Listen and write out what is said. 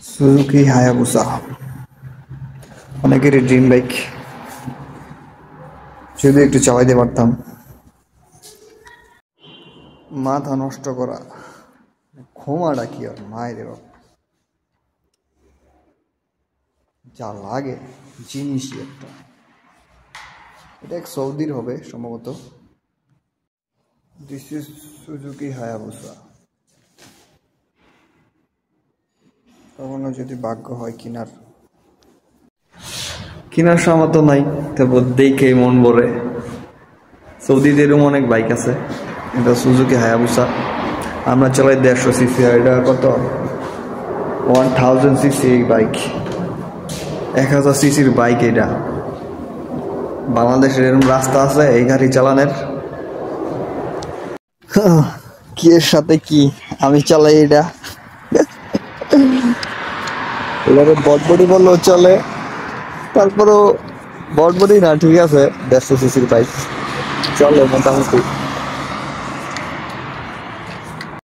Suzuki Hayabusa অনেকেরই dream bike, যদি একটু চালাইতে পারতাম। মাথা নষ্ট করা ঘুমাটা কি আর মায়ের বাপ, যা লাগে জিনিসই একটা। এটা এক সৌদির হবে সম্ভবত। This is Suzuki Hayabusa. কখনো যদি ভাগ্য হয় কেনার সামর্থ্য নাই, তবে দেখে মন ভরে। সৌদিতে এরকম অনেক বাইক আছে, এটা সুজুকি হায়াবুসা। আমরা চালাই 150 সিসি, আর এটা কত 1000 সিসি এই বাইক, 1000 সিসির বাইক। এটা বাংলাদেশের এরকম রাস্তা আছে এই গাড়ি চালানোর? কি এর সাথে কি আমি চালাই এটা। এটাকে বটবডি বললেও চলে, তারপরেও বটবডি না, ঠিক আছে 150 সিসির বাইক চলে মোটামুটি।